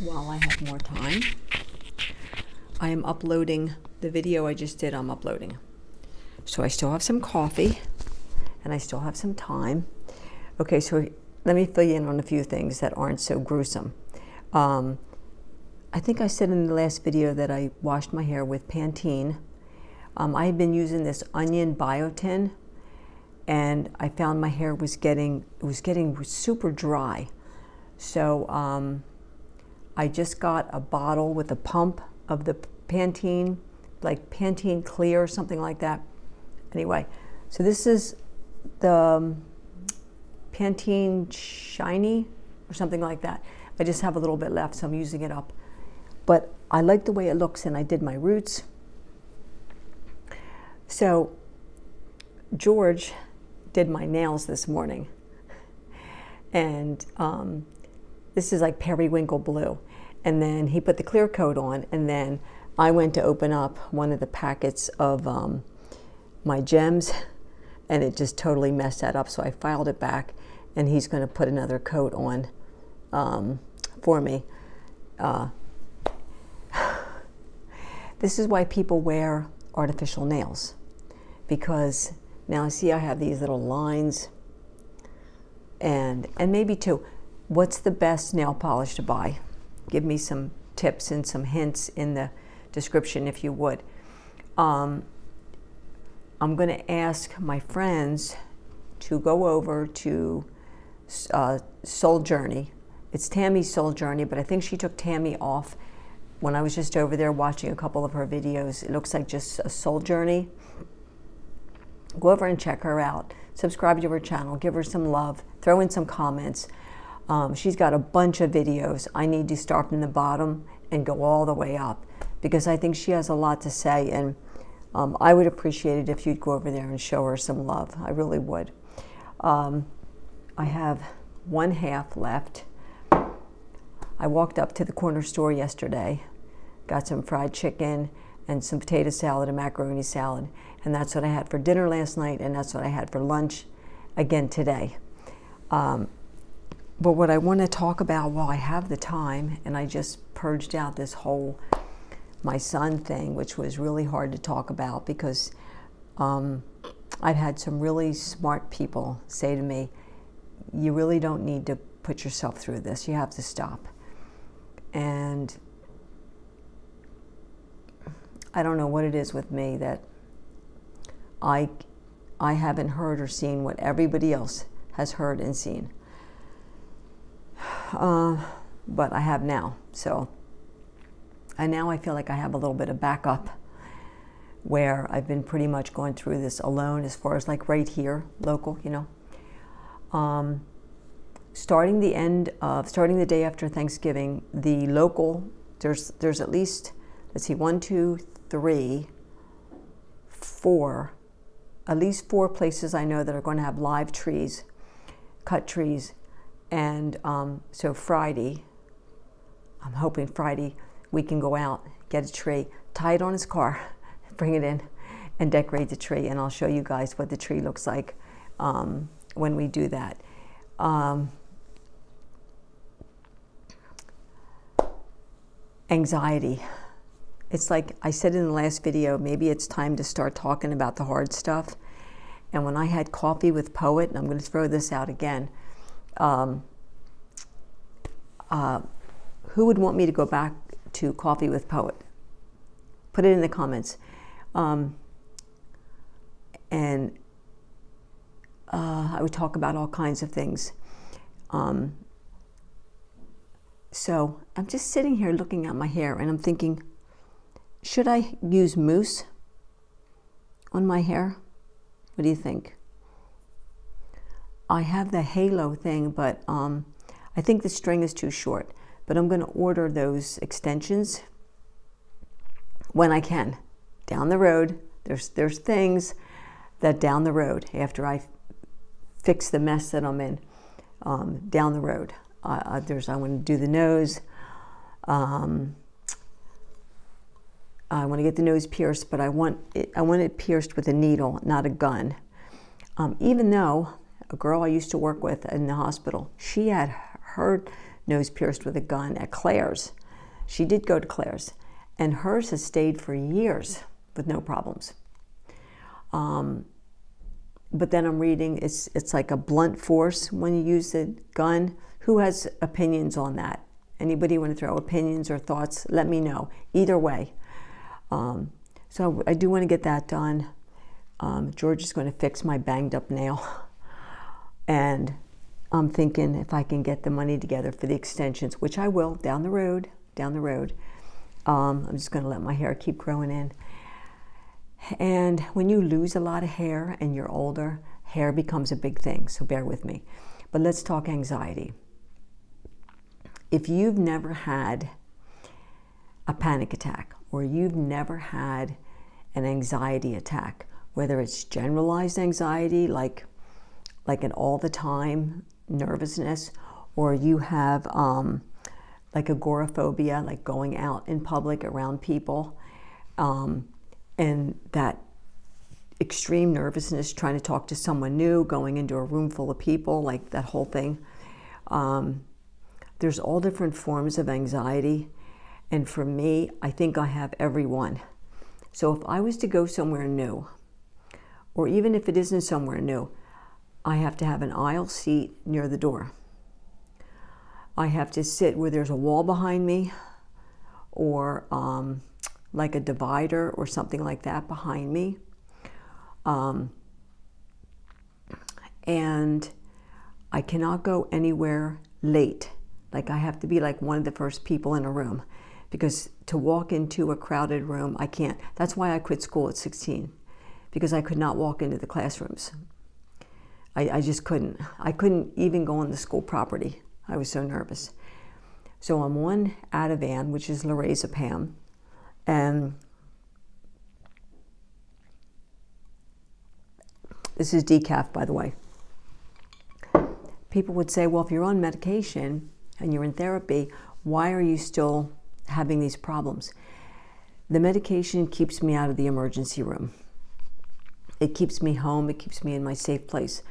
while I have more time. I am uploading the video I just did. I'm uploading. So I still have some coffee and I still have some time. Okay, so let me fill you in on a few things that aren't so gruesome. I think I said in the last video that I washed my hair with Pantene. I had been using this onion biotin, and I found my hair was getting super dry. So I just got a bottle with a pump of the Pantene, like Pantene Clear or something like that. Anyway, so this is the Pantene Shiny or something like that. I just have a little bit left, so I'm using it up. But I like the way it looks, and I did my roots. So George did my nails this morning, and this is like periwinkle blue. And then he put the clear coat on, and then I went to open up one of the packets of my gems, and it just totally messed that up. So I filed it back, and he's going to put another coat on for me. This is why people wear artificial nails, because now see I have these little lines, and maybe too, what's the best nail polish to buy? Give me some tips and some hints in the description if you would. I'm going to ask my friends to go over to Soul Journey. It's Tammy's Soul Journey, but I think she took Tammy off when I was just over there watching a couple of her videos. It looks like just a Soul Journey. Go over and check her out. Subscribe to her channel. Give her some love. Throw in some comments. She's got a bunch of videos. I need to start from the bottom and go all the way up, because I think she has a lot to say, and I would appreciate it if you'd go over there and show her some love. I really would. I have one half left. I walked up to the corner store yesterday, got some fried chicken and some potato salad and macaroni salad, and that's what I had for dinner last night, and that's what I had for lunch again today. But what I want to talk about while I have the time, and I just purged out this whole my son thing, which was really hard to talk about, because I've had some really smart people say to me, you really don't need to put yourself through this. You have to stop. And I don't know what it is with me that I haven't heard or seen what everybody else has heard and seen. But I have now. So, and now I feel like I have a little bit of backup, where I've been pretty much going through this alone, as far as like right here, local, you know. Starting the day after Thanksgiving, the local, there's at least, let's see, 1, 2, 3, 4, at least 4 places I know that are going to have live trees, cut trees. And so Friday, I'm hoping Friday we can go out, get a tree, tie it on his car, bring it in, and decorate the tree. And I'll show you guys what the tree looks like when we do that. Anxiety. It's like I said in the last video, maybe it's time to start talking about the hard stuff. And when I had coffee with Poet, and I'm going to throw this out again, who would want me to go back to Coffee with Poet? Put it in the comments. And I would talk about all kinds of things. So I'm just sitting here looking at my hair, and I'm thinking, should I use mousse on my hair? What do you think? I have the halo thing, but I think the string is too short. But I'm going to order those extensions when I can. Down the road, there's things that down the road, after I fix the mess that I'm in, down the road. I want to do the nose. I want to get the nose pierced, but I want it pierced with a needle, not a gun. Even though a girl I used to work with in the hospital, she had her nose pierced with a gun at Claire's. She did go to Claire's, and hers has stayed for years with no problems. But then I'm reading, it's like a blunt force when you use the gun. Who has opinions on that? Anybody want to throw opinions or thoughts? Let me know. Either way. So I do want to get that done. George is going to fix my banged up nail. And I'm thinking if I can get the money together for the extensions, which I will down the road. I'm just going to let my hair keep growing in. And when you lose a lot of hair and you're older, hair becomes a big thing, so bear with me. But let's talk anxiety. If you've never had a panic attack, or you've never had an anxiety attack, whether it's generalized anxiety, like an all the time nervousness, or you have like agoraphobia, like going out in public around people, and that extreme nervousness, trying to talk to someone new, going into a room full of people, like that whole thing. There's all different forms of anxiety. And for me, I think I have every one. So if I was to go somewhere new, or even if it isn't somewhere new, I have to have an aisle seat near the door. I have to sit where there's a wall behind me, or like a divider or something like that behind me. And I cannot go anywhere late. Like I have to be like one of the first people in a room, because to walk into a crowded room, I can't. That's why I quit school at 16, because I could not walk into the classrooms. I just couldn't. I couldn't even go on the school property. I was so nervous. So I'm on Ativan, which is lorazepam, and this is decaf, by the way. People would say, well, if you're on medication and you're in therapy, why are you still having these problems? The medication keeps me out of the emergency room. It keeps me home. It keeps me in my safe place.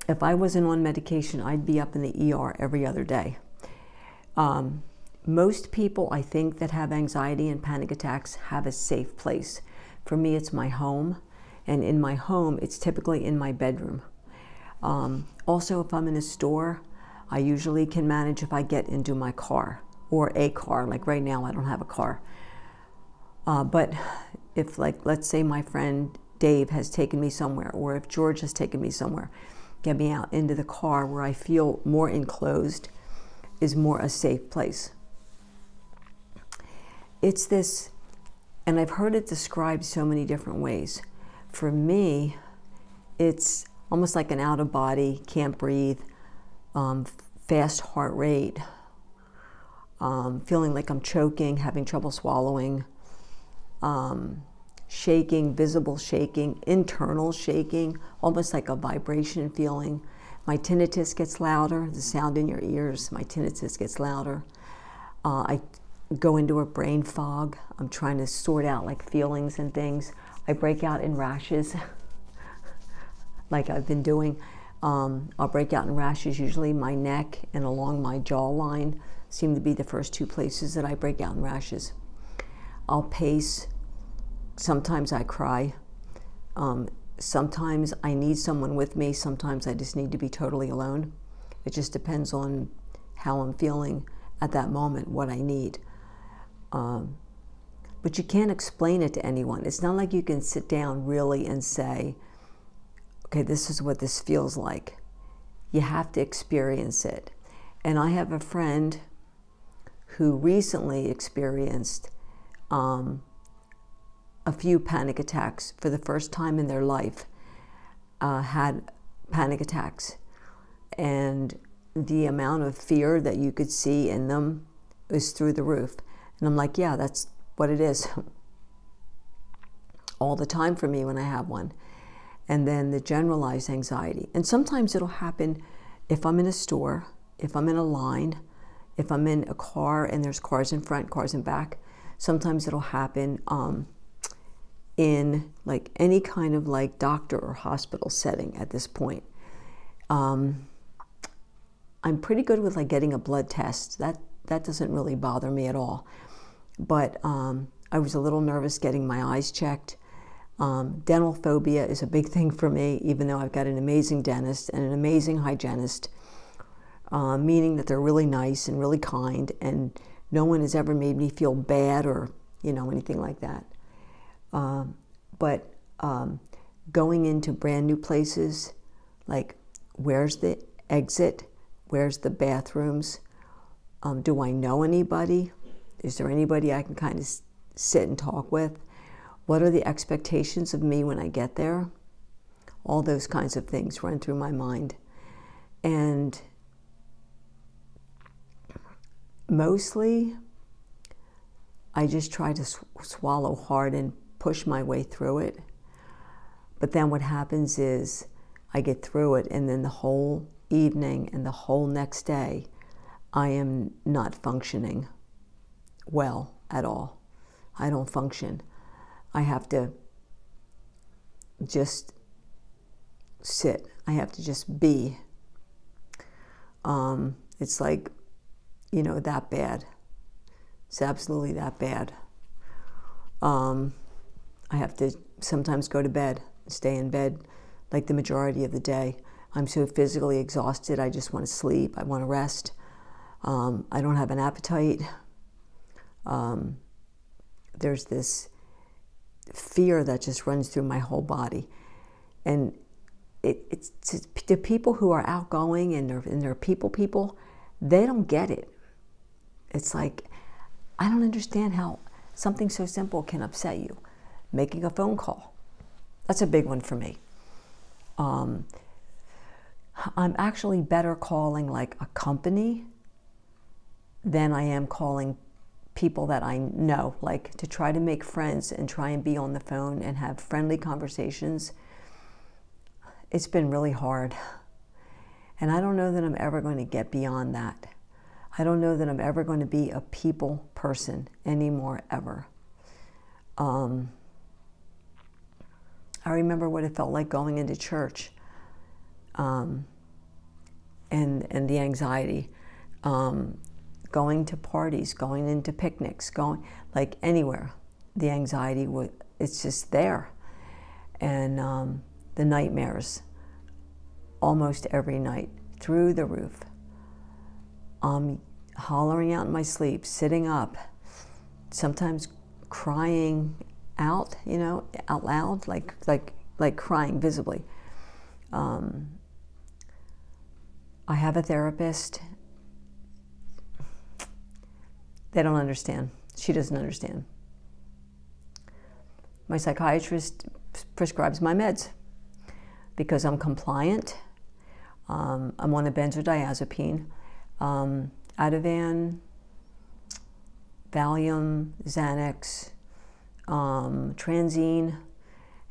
If I wasn't on medication, I'd be up in the ER every other day. Most people, I think, that have anxiety and panic attacks have a safe place. For me, it's my home. And in my home, it's typically in my bedroom. Also, if I'm in a store, I usually can manage if I get into my car, or a car. Like right now, I don't have a car. But if, like, let's say my friend Dave has taken me somewhere, or if George has taken me somewhere, get me out into the car where I feel more enclosed, is more a safe place. It's this, and I've heard it described so many different ways. For me, it's almost like an out-of-body, can't breathe, fast heart rate, feeling like I'm choking, having trouble swallowing, shaking, visible shaking, internal shaking, almost like a vibration feeling. My tinnitus gets louder, the sound in your ears, my tinnitus gets louder. I go into a brain fog. I'm trying to sort out like feelings and things. I break out in rashes, like I've been doing. I'll break out in rashes, usually my neck and along my jawline seem to be the first two places that I break out in rashes. I'll pace. Sometimes I cry. Sometimes I need someone with me. Sometimes I just need to be totally alone. It just depends on how I'm feeling at that moment, what I need. But you can't explain it to anyone. It's not like you can sit down really and say, okay, this is what this feels like. You have to experience it. And I have a friend who recently experienced a few panic attacks for the first time in their life, had panic attacks. And the amount of fear that you could see in them was through the roof. And I'm like, yeah, that's what it is all the time for me when I have one. And then the generalized anxiety. And sometimes it'll happen if I'm in a store, if I'm in a line, if I'm in a car and there's cars in front, cars in back. Sometimes it'll happen in like any kind of like doctor or hospital setting at this point. I'm pretty good with like getting a blood test. That doesn't really bother me at all. But I was a little nervous getting my eyes checked. Dental phobia is a big thing for me, even though I've got an amazing dentist and an amazing hygienist, meaning that they're really nice and really kind, and no one has ever made me feel bad or, you know, anything like that. But going into brand new places, like where's the exit? Where's the bathrooms? Do I know anybody? Is there anybody I can kind of sit and talk with? What are the expectations of me when I get there? All those kinds of things run through my mind. And mostly, I just try to swallow hard and push my way through it. But then what happens is I get through it, and then the whole evening and the whole next day, I am not functioning well at all. I don't function. I have to just sit. I have to just be. It's like, you know, that bad. It's absolutely that bad. I have to sometimes go to bed, stay in bed like the majority of the day. I'm so physically exhausted, I just want to sleep, I want to rest. I don't have an appetite. There's this fear that just runs through my whole body. And it's the people who are outgoing and they're people, they don't get it. It's like, I don't understand how something so simple can upset you. Making a phone call. That's a big one for me. I'm actually better calling like a company than I am calling people that I know, like to try to make friends and try and be on the phone and have friendly conversations. It's been really hard. And I don't know that I'm ever going to get beyond that. I don't know that I'm ever going to be a people person anymore, ever. I remember what it felt like going into church, and the anxiety, going to parties, going into picnics, going like anywhere. The anxiety, it's just there. And the nightmares, almost every night, through the roof. Hollering out in my sleep, sitting up, sometimes crying out, you know, out loud, like crying visibly. I have a therapist. They don't understand. She doesn't understand. My psychiatrist prescribes my meds because I'm compliant. I'm on a benzodiazepine, Ativan, Valium, Xanax, Transine,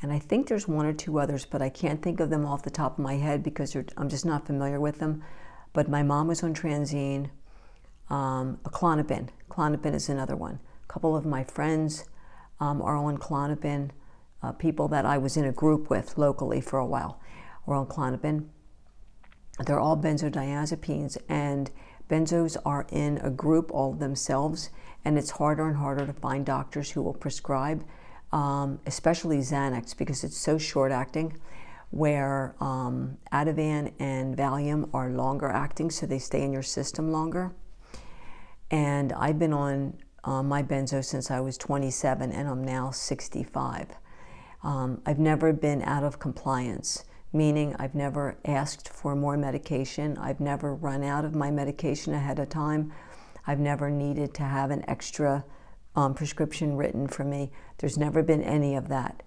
and I think there's one or two others, but I can't think of them off the top of my head because I'm just not familiar with them. But my mom was on Transine, Klonopin. Klonopin is another one. A couple of my friends are on Klonopin. People that I was in a group with locally for a while were on Klonopin. They're all benzodiazepines, and benzos are in a group all themselves, and it's harder and harder to find doctors who will prescribe, especially Xanax, because it's so short-acting, where Ativan and Valium are longer acting, so they stay in your system longer. And I've been on my benzo since I was 27, and I'm now 65. I've never been out of compliance, meaning I've never asked for more medication. I've never run out of my medication ahead of time. I've never needed to have an extra prescription written for me. There's never been any of that.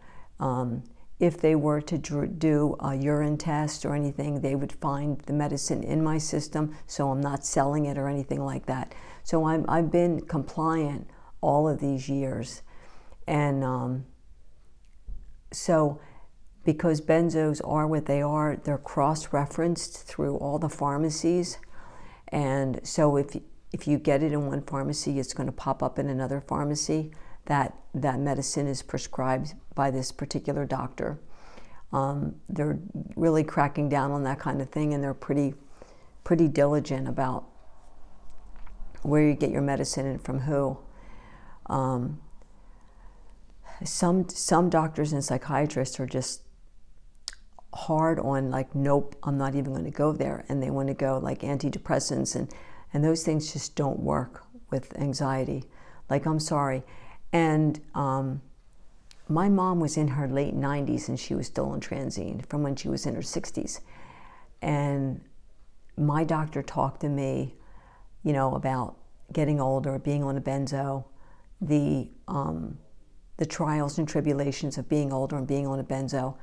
If they were to do a urine test or anything, they would find the medicine in my system, so I'm not selling it or anything like that. So I've been compliant all of these years. And so because benzos are what they are, they're cross-referenced through all the pharmacies. And so if you get it in one pharmacy, it's going to pop up in another pharmacy that medicine is prescribed by this particular doctor. They're really cracking down on that kind of thing, and they're pretty pretty diligent about where you get your medicine and from who. Some doctors and psychiatrists are just hard on, like, nope, I'm not even going to go there, and they want to go like antidepressants, and those things just don't work with anxiety. Like, I'm sorry. And my mom was in her late 90s and she was still on Transine from when she was in her 60s. And my doctor talked to me, you know, about getting older, being on a benzo, the trials and tribulations of being older and being on a benzo,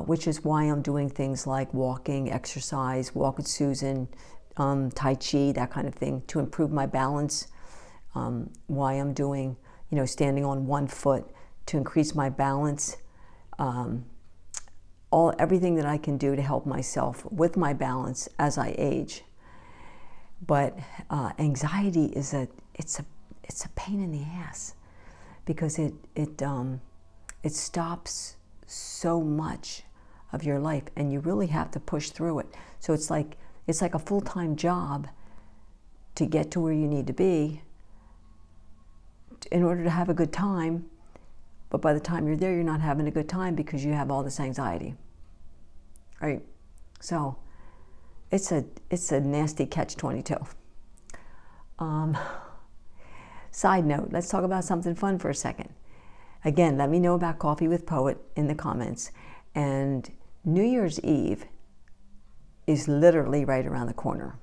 which is why I'm doing things like walking, exercise, walk with Susan, Tai Chi, that kind of thing, to improve my balance. Why I'm doing, you know, standing on one foot to increase my balance. Everything that I can do to help myself with my balance as I age. But anxiety is it's a pain in the ass, because it stops so much of your life, and you really have to push through it. So it's like a full-time job to get to where you need to be in order to have a good time. But by the time you're there, you're not having a good time because you have all this anxiety, right? So it's a nasty catch-22. Side note, let's talk about something fun for a second. Again, let me know about Coffee with Poet in the comments. And New Year's Eve is literally right around the corner.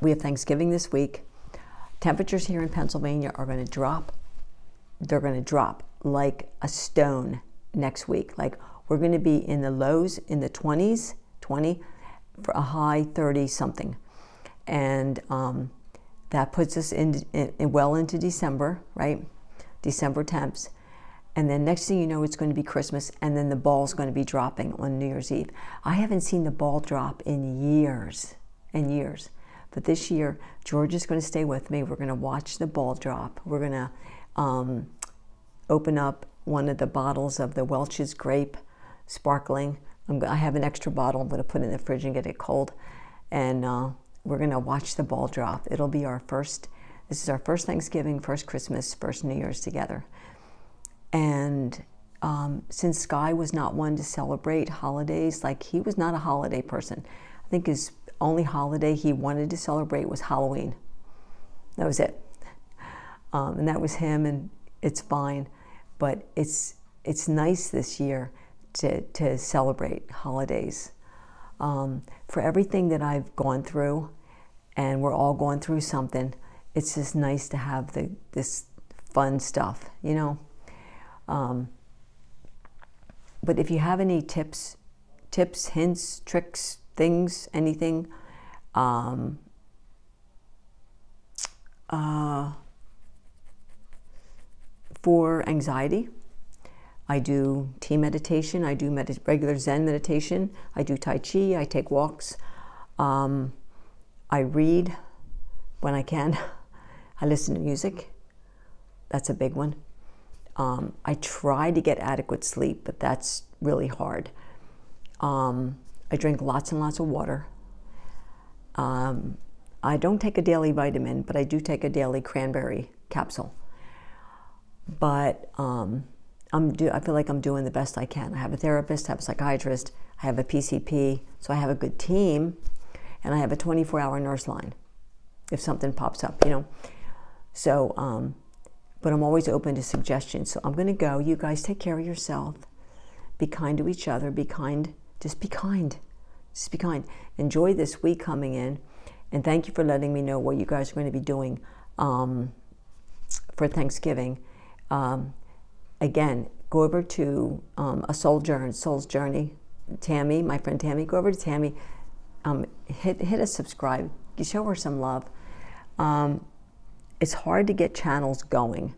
We have Thanksgiving this week. Temperatures here in Pennsylvania are going to drop. They're going to drop like a stone next week. Like, we're going to be in the lows in the 20s, 20, for a high 30 something. And that puts us well into December, right? December temps. And then next thing you know, it's going to be Christmas, and then the ball's going to be dropping on New Year's Eve. I haven't seen the ball drop in years and years. But this year, George is going to stay with me. We're going to watch the ball drop. We're going to open up one of the bottles of the Welch's Grape Sparkling. I have an extra bottle. I'm going to put it in the fridge and get it cold. And we're going to watch the ball drop. It'll be this is our first Thanksgiving, first Christmas, first New Year's together. And since Sky was not one to celebrate holidays, like, he was not a holiday person. I think his only holiday he wanted to celebrate was Halloween. That was it. And that was him, and it's fine. But it's nice this year to celebrate holidays. For everything that I've gone through, and we're all going through something, it's just nice to have this fun stuff, you know? But if you have any tips, hints, tricks, things, anything, for anxiety, I do tea meditation, I do regular Zen meditation, I do Tai Chi, I take walks, I read when I can, I listen to music, that's a big one. I try to get adequate sleep, but that's really hard. I drink lots and lots of water. I don't take a daily vitamin, but I do take a daily cranberry capsule. But I feel like I'm doing the best I can. I have a therapist, I have a psychiatrist, I have a PCP, so I have a good team, and I have a 24-hour nurse line if something pops up, you know. So, but I'm always open to suggestions. So I'm going to go. You guys take care of yourself. Be kind to each other. Be kind. Just be kind. Just be kind. Enjoy this week coming in. And thank you for letting me know what you guys are going to be doing for Thanksgiving. Again, go over to Soul's Journey. Tammy, my friend Tammy, go over to Tammy. Hit a subscribe. You show her some love. It's hard to get channels going.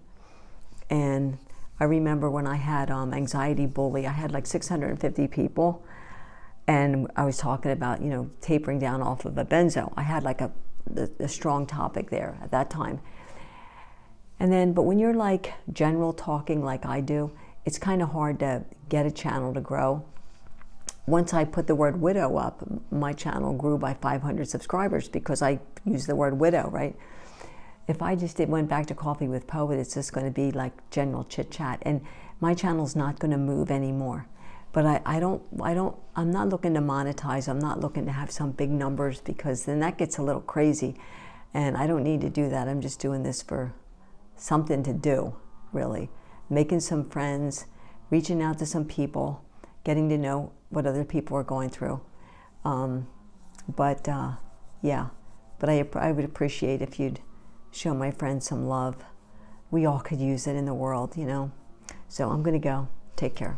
And I remember when I had Anxiety Bully, I had like 650 people. And I was talking about, you know, tapering down off of a benzo. I had like a strong topic there at that time. And then, but when you're like general talking like I do, it's kind of hard to get a channel to grow. once I put the word widow up, my channel grew by 500 subscribers because I used the word widow, right? If I just went back to Coffee with Poet, it's just going to be like general chit chat, and my channel's not going to move anymore. But I'm not looking to monetize. I'm not looking to have some big numbers, because then that gets a little crazy, and I don't need to do that. I'm just doing this for something to do, really. Making some friends, reaching out to some people, getting to know what other people are going through. Yeah, but I would appreciate if you'd show my friends some love. We all could use it in the world, you know. So I'm going to go. Take care.